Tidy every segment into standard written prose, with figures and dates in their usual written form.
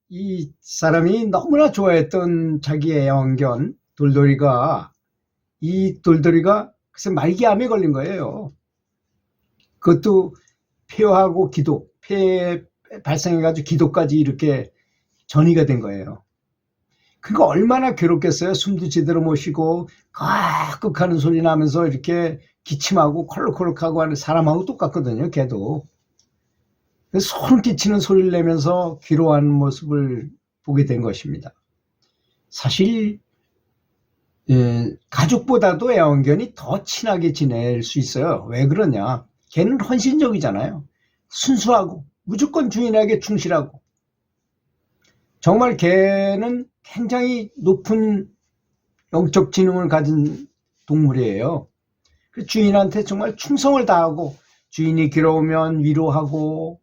이 사람이 너무나 좋아했던 자기 애완견 돌돌이가 글쎄 말기암에 걸린 거예요. 그것도 폐하고 기도, 폐 발생해가지고 기도까지 이렇게 전이가 된 거예요. 그거 얼마나 괴롭겠어요. 숨도 제대로 못 쉬고 깍깍 하는 소리 나면서 이렇게 기침하고 콜록콜록하고 하는 사람하고 똑같거든요. 걔도. 소름 끼치는 소리를 내면서 괴로워하는 모습을 보게 된 것입니다. 사실 가족보다도 애완견이 더 친하게 지낼 수 있어요. 왜 그러냐? 걔는 헌신적이잖아요. 순수하고 무조건 주인에게 충실하고, 정말 걔는 굉장히 높은 영적 지능을 가진 동물이에요. 주인한테 정말 충성을 다하고, 주인이 괴로우면 위로하고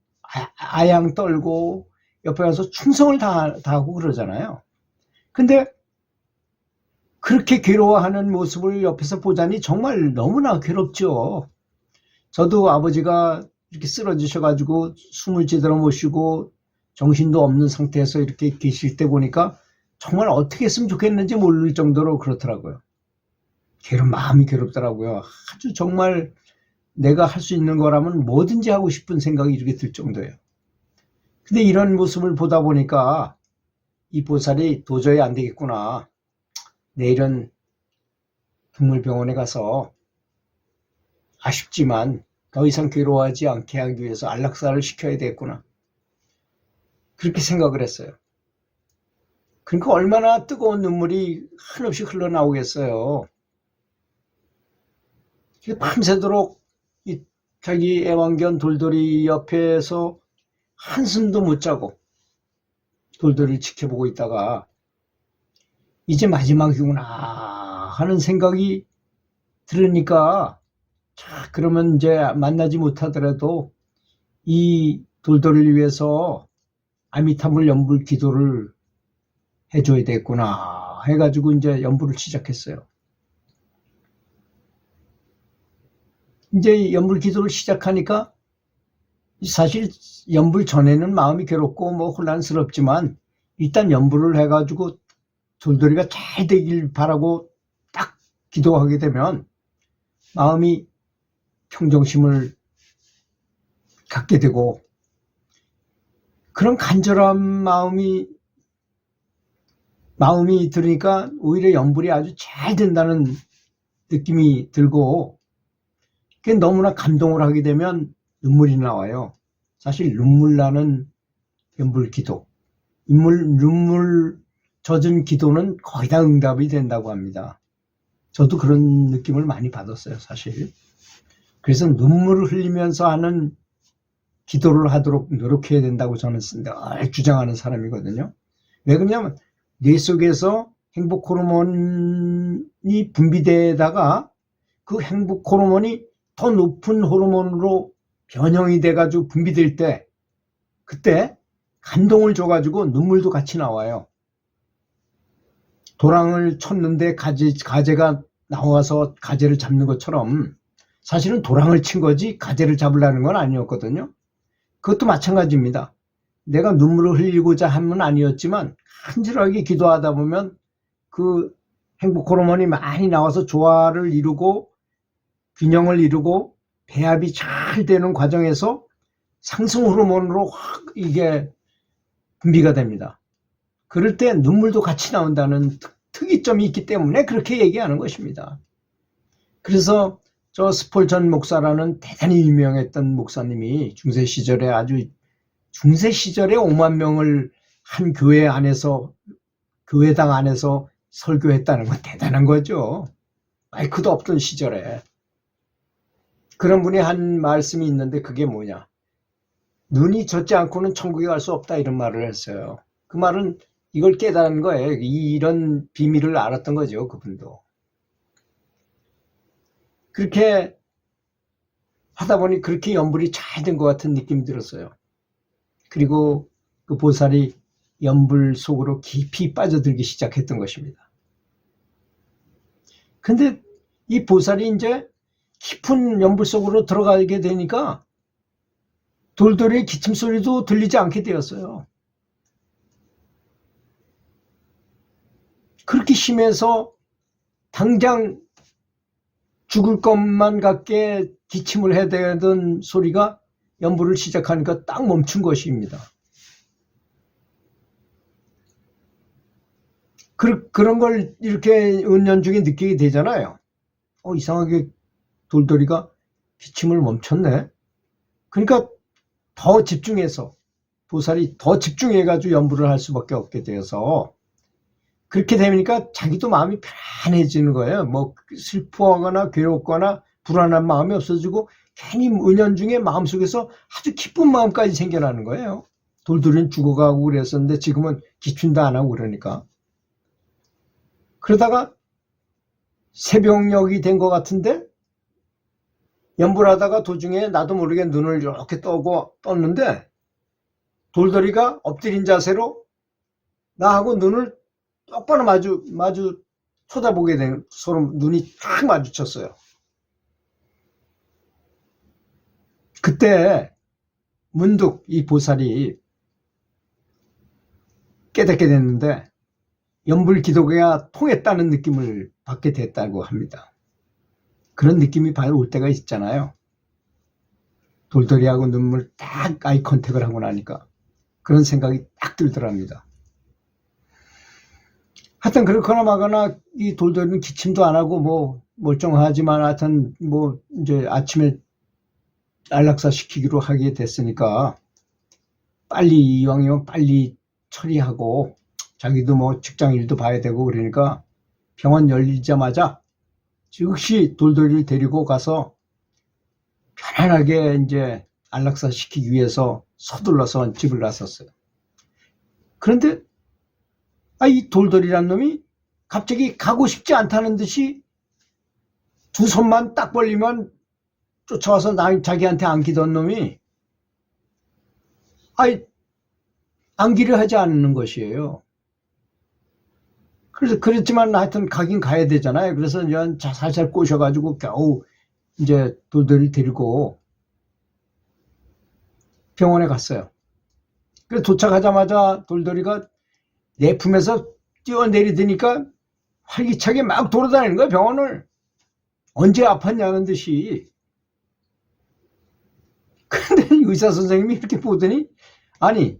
아양 떨고 옆에 가서 충성을 다하고 그러잖아요. 근데 그렇게 괴로워하는 모습을 옆에서 보자니 정말 너무나 괴롭죠. 저도 아버지가 이렇게 쓰러지셔가지고 숨을 제대로 못 쉬고 정신도 없는 상태에서 이렇게 계실 때 보니까 정말 어떻게 했으면 좋겠는지 모를 정도로 그렇더라고요. 마음이 괴롭더라고요. 아주 정말 내가 할 수 있는 거라면 뭐든지 하고 싶은 생각이 이렇게 들 정도예요. 근데 이런 모습을 보다 보니까 이 보살이 도저히 안 되겠구나. 내일은 동물병원에 가서 아쉽지만 더 이상 괴로워하지 않게 하기 위해서 안락사를 시켜야 되겠구나. 그렇게 생각을 했어요. 그러니까 얼마나 뜨거운 눈물이 한없이 흘러나오겠어요. 밤새도록 자기 애완견 돌돌이 옆에서 한숨도 못 자고 돌돌이를 지켜보고 있다가 이제 마지막이구나 하는 생각이 들으니까, 자, 그러면 이제 만나지 못하더라도 이 돌돌이를 위해서 아미타불 연불 기도를 해줘야 되겠구나 해가지고 이제 연불을 시작했어요. 이제 연불 기도를 시작하니까 사실 연불 전에는 마음이 괴롭고 뭐 혼란스럽지만 일단 연불을 해가지고 돌돌이가 잘 되길 바라고 딱 기도하게 되면 마음이 평정심을 갖게 되고, 그런 간절한 마음이 들으니까 오히려 연불이 아주 잘 된다는 느낌이 들고, 너무나 감동을 하게 되면 눈물이 나와요. 사실 눈물 나는 연불 기도, 눈물 젖은 기도는 거의 다 응답이 된다고 합니다. 저도 그런 느낌을 많이 받았어요, 사실. 그래서 눈물을 흘리면서 하는 기도를 하도록 노력해야 된다고 저는 늘 주장하는 사람이거든요. 왜 그러냐면 뇌 속에서 행복 호르몬이 분비되다가 그 행복 호르몬이 더 높은 호르몬으로 변형이 돼가지고 분비될 때, 그때 감동을 줘가지고 눈물도 같이 나와요. 도랑을 쳤는데 가재가 나와서 가재를 잡는 것처럼 사실은 도랑을 친 거지 가재를 잡으려는 건 아니었거든요. 그것도 마찬가지입니다. 내가 눈물을 흘리고자 한 건 아니었지만 간절하게 기도하다 보면 그 행복 호르몬이 많이 나와서 조화를 이루고 균형을 이루고 배합이 잘 되는 과정에서 상승 호르몬으로 확 이게 분비가 됩니다. 그럴 때 눈물도 같이 나온다는 특이점이 있기 때문에 그렇게 얘기하는 것입니다. 그래서 저 스폴전 목사라는 대단히 유명했던 목사님이 중세 시절에 5만 명을 한 교회 안에서, 교회당 안에서 설교했다는 건 대단한 거죠. 마이크도 없던 시절에. 그런 분이 한 말씀이 있는데 그게 뭐냐. 눈이 젖지 않고는 천국에 갈 수 없다, 이런 말을 했어요. 그 말은 이걸 깨달은 거예요. 이런 비밀을 알았던 거죠, 그분도. 그렇게 하다 보니 그렇게 연불이 잘 된 것 같은 느낌이 들었어요. 그리고 그 보살이 연불 속으로 깊이 빠져들기 시작했던 것입니다. 근데 이 보살이 이제 깊은 연불 속으로 들어가게 되니까 돌돌이의 기침 소리도 들리지 않게 되었어요. 그렇게 심해서 당장 죽을 것만 같게 기침을 해야 되던 소리가 연부를 시작하니까 딱 멈춘 것입니다. 그런 걸 이렇게 은연중에 느끼게 되잖아요. 이상하게 돌돌이가 기침을 멈췄네. 그러니까 더 집중해서, 보살이 더 집중해가지고 연부를 할 수밖에 없게 되어서, 그렇게 되니까 자기도 마음이 편안해지는 거예요. 뭐 슬퍼하거나 괴롭거나 불안한 마음이 없어지고 괜히 은연중에 마음속에서 아주 기쁜 마음까지 생겨나는 거예요. 돌돌이는 죽어가고 그랬었는데 지금은 기침도 안 하고 그러니까. 그러다가 새벽녘이 된 것 같은데 연부를 하다가 도중에 나도 모르게 눈을 이렇게 떴는데 돌돌이가 엎드린 자세로 나하고 눈을 똑바로 마주 쳐다보게 된, 서로 눈이 딱 마주쳤어요. 그때 문득 이 보살이 깨닫게 됐는데 연불 기도가 통했다는 느낌을 받게 됐다고 합니다. 그런 느낌이 바로 올 때가 있잖아요. 돌돌이하고 눈물 딱 아이 컨택을 하고 나니까 그런 생각이 딱 들더랍니다. 하여튼 그렇거나 마거나 이 돌돌이는 기침도 안 하고 뭐 멀쩡하지만 하여튼 뭐 이제 아침에 안락사 시키기로 하게 됐으니까 빨리 이왕이면 빨리 처리하고 자기도 뭐 직장 일도 봐야 되고 그러니까 병원 열리자마자 즉시 돌돌이를 데리고 가서 편안하게 이제 안락사 시키기 위해서 서둘러서 집을 나섰어요. 그런데 이 돌돌이란 놈이 갑자기 가고 싶지 않다는 듯이 두 손만 딱 벌리면 쫓아와서 자기한테 안기던 놈이 안기를 하지 않는 것이에요. 그래서 그랬지만 하여튼 가긴 가야 되잖아요. 그래서 살살 꼬셔가지고 겨우 이제 돌돌이를 데리고 병원에 갔어요. 그래서 도착하자마자 돌돌이가 내 품에서 뛰어내리더니까 활기차게 막 돌아다니는 거야, 병원을. 언제 아팠냐는 듯이. 근데 의사 선생님이 이렇게 보더니 아니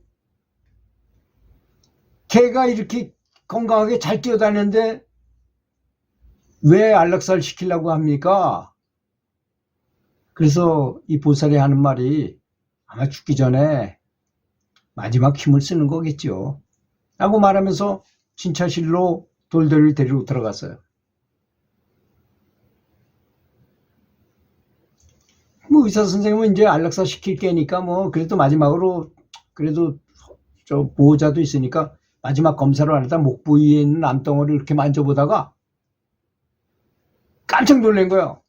걔가 이렇게 건강하게 잘 뛰어다니는데 왜 안락사를 시키려고 합니까? 그래서 이 보살이 하는 말이 아마 죽기 전에 마지막 힘을 쓰는 거겠죠 라고 말하면서 진찰실로 돌돌이를 데리고 들어갔어요. 뭐 의사 선생님은 이제 안락사 시킬 게니까 뭐 그래도 마지막으로 그래도 저 보호자도 있으니까 마지막 검사를 하다 목 부위에 있는 암덩어리를 이렇게 만져보다가 깜짝 놀란 거예요.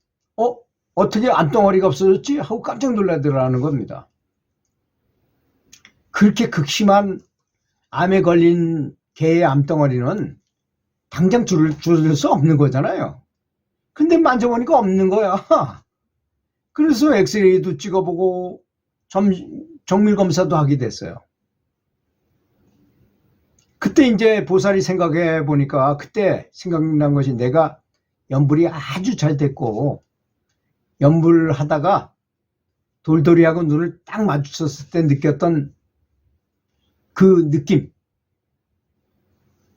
어떻게 암덩어리가 없어졌지? 하고 깜짝 놀라더라는 겁니다. 그렇게 극심한 암에 걸린 개의 암덩어리는 당장 줄일 수 없는 거잖아요. 근데 만져보니까 없는 거야. 그래서 엑스레이도 찍어보고 정밀검사도 하게 됐어요. 그때 이제 보살이 생각해 보니까 그때 생각난 것이 내가 연불이 아주 잘 됐고 연불 하다가 돌돌이하고 눈을 딱 마주쳤을 때 느꼈던 그 느낌,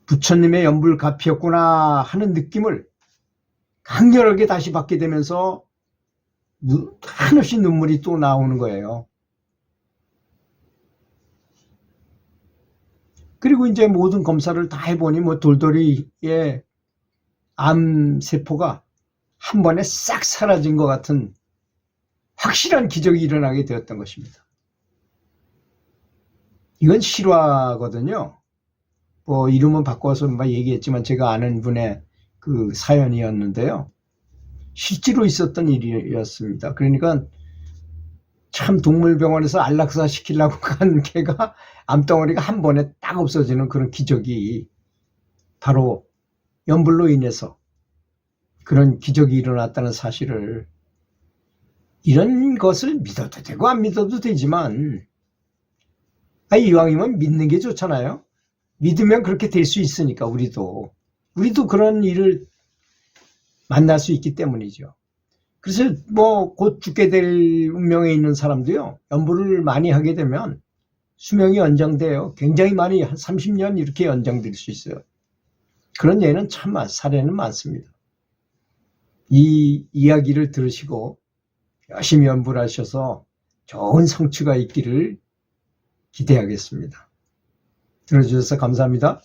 부처님의 연불 가피였구나 하는 느낌을 강렬하게 다시 받게 되면서 한없이 눈물이 또 나오는 거예요. 그리고 이제 모든 검사를 다 해보니 뭐 돌돌이의 암세포가 한 번에 싹 사라진 것 같은 확실한 기적이 일어나게 되었던 것입니다. 이건 실화거든요. 뭐 이름은 바꿔서 막 얘기했지만 제가 아는 분의 그 사연이었는데요. 실제로 있었던 일이었습니다. 그러니까 참 동물병원에서 안락사 시키려고 간 개가 암덩어리가 한 번에 딱 없어지는 그런 기적이 바로 연불로 인해서 그런 기적이 일어났다는 사실을, 이런 것을 믿어도 되고 안 믿어도 되지만 이왕이면 믿는 게 좋잖아요. 믿으면 그렇게 될 수 있으니까 우리도. 우리도 그런 일을 만날 수 있기 때문이죠. 그래서 뭐 곧 죽게 될 운명에 있는 사람도요, 연부를 많이 하게 되면 수명이 연장돼요. 굉장히 많이, 한 30년 이렇게 연장될 수 있어요. 그런 예는 참 사례는 많습니다. 이 이야기를 들으시고 열심히 연부를 하셔서 좋은 성취가 있기를 기대하겠습니다. 들어주셔서 감사합니다.